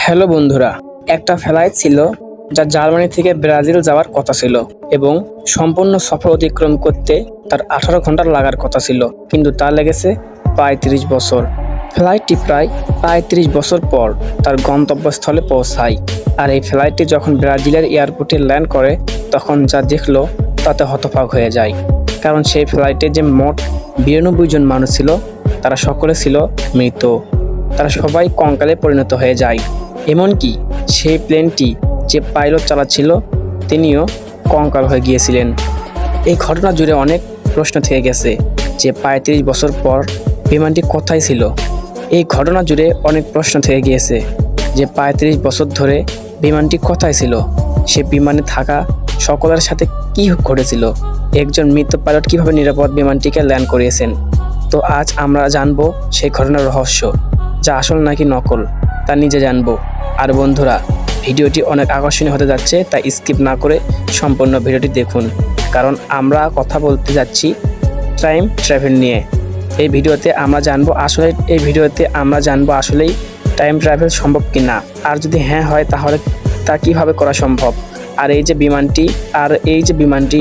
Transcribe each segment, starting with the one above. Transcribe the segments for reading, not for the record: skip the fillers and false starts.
Hello বন্ধুরা, একটা flight ছিল যা জার্মানি থেকে ব্রাজিল যাওয়ার কথা ছিল এবং সম্পূর্ণ সফর অতিক্রম করতে তার 18 ঘন্টা লাগার কথা ছিল, কিন্তু তা লেগেছে প্রায় 30 বছর। ফ্লাইটটি প্রায় 30 বছর পর তার গন্তব্যস্থলে পৌঁছায়। আর এই ফ্লাইটটি যখন ব্রাজিলের এয়ারপোর্টে ল্যান্ড করে তখন যা দেখলো তাতে হতবাক হয়ে যায়, কারণ সেই ফ্লাইটে যে মোট 92 জন মানুষ ছিল তারা সকলে ছিল মৃত। তারা সবাই কঙ্কালে পরিণত হয়ে যায়। এমনকি সেই প্লেনটি যে পাইলট চালাচ্ছিল তিনিও কঙ্কাল হয়ে গিয়েছিলেন। এই ঘটনা জুড়ে অনেক প্রশ্ন থেকে গেছে যে 35 বছর পর বিমানটি কোথায় ছিল। এই ঘটনা জুড়ে অনেক প্রশ্ন থেকে গিয়েছে যে 35 বছর ধরে বিমানটি কোথায় ছিল, সে বিমানে থাকা সকলের সাথে কি ঘটেছিল, একজন মৃত পাইলট কিভাবে নিরাপদ বিমানটিকে ল্যান্ড করিয়েছেন। তো আজ আমরা জানবো সেই ঘটনার রহস্য, যা আসল নাকি নকল তা নিজে জানবো। আর বন্ধুরা, ভিডিওটি অনেক আকর্ষণীয় হতে যাচ্ছে, তাই স্কিপ না করে সম্পূর্ণ ভিডিওটি দেখুন, কারণ আমরা কথা বলতে যাচ্ছি টাইম ট্রাভেল নিয়ে। এই ভিডিওতে আমরা জানবো আসলেই টাইম ট্রাভেল সম্ভব কি না, আর যদি হ্যাঁ হয় তাহলে তা কিভাবে করা সম্ভব। আর এই যে বিমানটি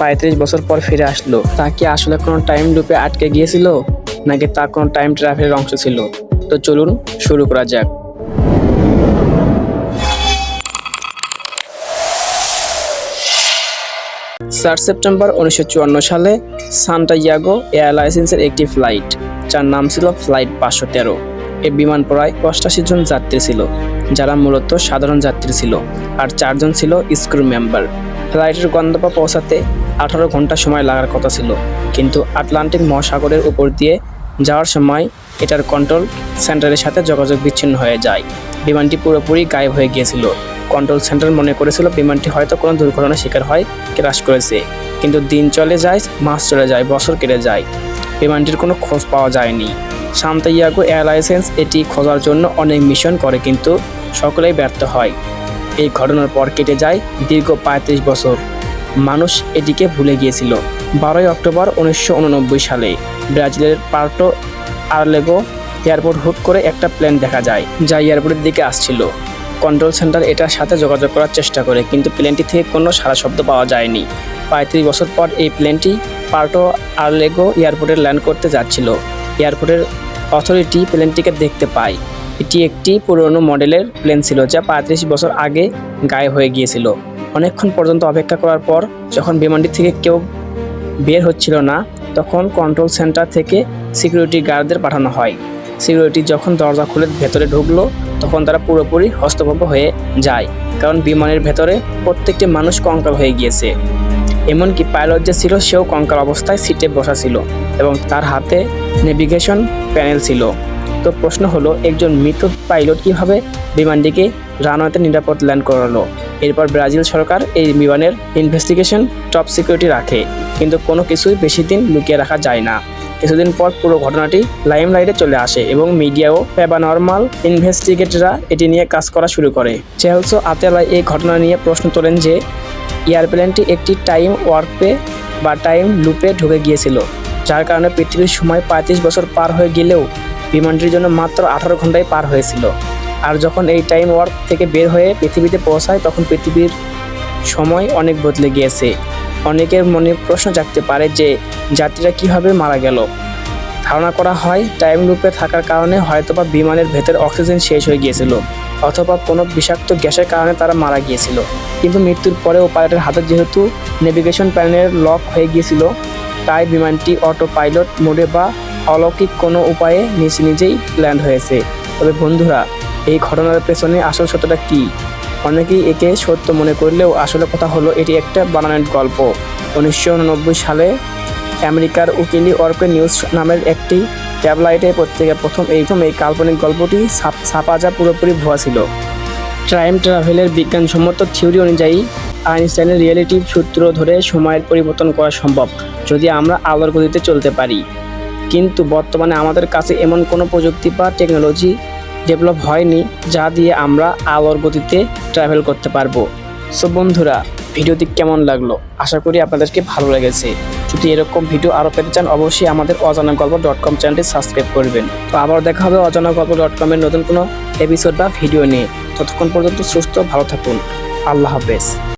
35 বছর পর ফিরে আসলো, তা কি আসলে কোনো টাইম লুপে আটকে গিয়েছিল নাকি তা কোনো টাইম ট্রাভেলের অংশ ছিল। তো চলুন শুরু করা যাক। 4 সেপ্টেম্বর 1954 সালে সান্টিয়াগো এয়ারলাইন্সের একটি ফ্লাইট, যার নাম ছিল ফ্লাইট 513। এই বিমান প্রায় 88 জন যাত্রী ছিল, যারা মূলত সাধারণ যাত্রী ছিল, আর 4 জন ছিল স্ক্রু মেম্বার। ফ্লাইটের গন্তব্যে পৌঁছাতে 18 ঘন্টা সময় লাগার কথা ছিল, কিন্তু আটলান্টিক মহাসাগরের উপর দিয়ে যাওয়ার সময় এটার কন্ট্রোল সেন্টারের সাথে যোগাযোগ বিচ্ছিন্ন হয়ে যায়। বিমানটি পুরোপুরি গায়েব হয়ে গিয়েছিল। কন্ট্রোল সেন্টার মনে করেছিল বিমানটি হয়তো কোনো দুর্ঘটনার শিকার হয়, ক্র্যাশ করেছে। কিন্তু দিন চলে যায়, মাস চলে যায়, বছর কেটে যায়, বিমানটির কোনো খোঁজ পাওয়া যায়নি। সান্টিয়াগো এয়ারলাইন্স এটি খোঁজার জন্য অনেক মিশন করে, কিন্তু সকলেই ব্যর্থ হয়। এই ঘটনার পর কেটে যায় দীর্ঘ 35 বছর। মানুষ এটিকে ভুলে গিয়েছিল। 12 অক্টোবর 1989 সালে ব্রাজিলের পার্টো আরলেগো এয়ারপোর্ট হুট করে একটা প্লেন দেখা যায়, যা এয়ারপোর্টের দিকে আসছিল। কন্ট্রোল সেন্টার এটার সাথে যোগাযোগ করার চেষ্টা করে, কিন্তু প্লেনটি থেকে কোনো সাড়া শব্দ পাওয়া যায়নি। 35 বছর পর এই প্লেনটি পার্টো আরলেগো এয়ারপোর্টে ল্যান্ড করতে যাচ্ছিল। এয়ারপোর্টের অথরিটি প্লেনটিকে দেখতে পায়। এটি একটি পুরনো মডেলের প্লেন ছিল, যা 35 বছর আগে গায়েব হয়ে গিয়েছিল। অনেকক্ষণ পর্যন্ত অপেক্ষা করার পর যখন বিমানটি থেকে কেউ বের হচ্ছিল না, তখন কন্ট্রোল সেন্টার থেকে সিকিউরিটি গার্ডদের পাঠানো হয়। সিকিউরিটি যখন দরজা খুলে ভেতরে ঢুকলো, তখন তারা পুরোপুরি হস্তভম্ব হয়ে যায়, কারণ বিমানের ভেতরে প্রত্যেকটি মানুষ কঙ্কাল হয়ে গিয়েছে। এমনকি পাইলট যে ছিল সেও কঙ্কাল অবস্থায় সিটে বসা ছিল এবং তার হাতে নেভিগেশন প্যানেল ছিল। তো প্রশ্ন হলো, একজন মৃত পাইলট কীভাবে বিমানটিকে রানওয়েতে নিরাপদ ল্যান্ড করালো? এরপর ব্রাজিল সরকার এই বিমানের ইনভেস্টিগেশন টপ সিকিউরিটি রাখে, কিন্তু কোনো কিছুই বেশি দিন লুকিয়ে রাখা যায় না। কিছুদিন পর পুরো ঘটনাটি লাইমলাইটে চলে আসে এবং মিডিয়া ও প্যারানরমাল ইনভেস্টিগেটররা এটি নিয়ে কাজ করা শুরু করে। চেলসো আতেলা এই ঘটনা নিয়ে প্রশ্ন তোলেন যে এয়ারপ্লেনটি একটি টাইম ওয়ার্পে বা টাইম লুপে ঢুকে গিয়েছিল, যার কারণে পৃথিবীর সময় 35 বছর পার হয়ে গেলেও বিমানটির জন্য মাত্র 18 ঘন্টায় পার হয়েছিল। আর যখন এই টাইম ওয়ার্প থেকে বের হয়ে পৃথিবীতে পৌঁছায়, তখন পৃথিবীর সময় অনেক বদলে গিয়েছে। অনেকের মনে প্রশ্ন জাগতে পারে যে যাত্রীরা কীভাবে মারা গেল। ধারণা করা হয় টাইম লুপে থাকার কারণে হয়তোবা বিমানের ভেতরে অক্সিজেন শেষ হয়ে গিয়েছিল, অথবা কোনো বিষাক্ত গ্যাসের কারণে তারা মারা গিয়েছিল। কিন্তু মৃত্যুর পরেও পাইলটের হাতে যেহেতু নেভিগেশন প্যানেল লক হয়ে গিয়েছিল, তাই বিমানটি অটো পাইলট মোডে বা অলৌকিক কোনো উপায়ে নিজেই ল্যান্ড হয়েছে। তবে বন্ধুরা, এই ঘটনার পেছনে আসল সত্যটা কী? অনেকেই একে সত্য মনে করলেও আসলে কথা হলো এটি একটা বানানোর গল্প। 1989 সালে আমেরিকার উইকলি ওয়ার্ল্ড নিউজ নামের একটি ট্যাবলয়েডে পত্রিকা প্রথম এই কাল্পনিক গল্পটি ছাপা, যা পুরোপুরি ভুয়া ছিল। টাইম ট্রাভেলের বিজ্ঞানসম্মত থিওরি অনুযায়ী আইনস্টাইনের রিয়েলিটি সূত্র ধরে সময়ের পরিবর্তন করা সম্ভব যদি আমরা আলোর গতিতে চলতে পারি। কিন্তু বর্তমানে আমাদের কাছে এমন কোনো প্রযুক্তি বা টেকনোলজি ডেভেলপ হয়নি যা দিয়ে আমরা আলোর গতিতে ট্রাভেল করতে পারবো। সো বন্ধুরা, ভিডিওটি কেমন লাগলো? আশা করি আপনাদেরকে ভালো লেগেছে। যদি এরকম ভিডিও আরও পেতে চান অবশ্যই আমাদের অজানাগল্প.com চ্যানেলটি সাবস্ক্রাইব করবেন। তো আবার দেখা হবে অজানাগল্প.com এর নতুন কোনো এপিসোড বা ভিডিও নিয়ে। ততক্ষণ পর্যন্ত সুস্থ ভালো থাকুন। আল্লাহ হাফেজ।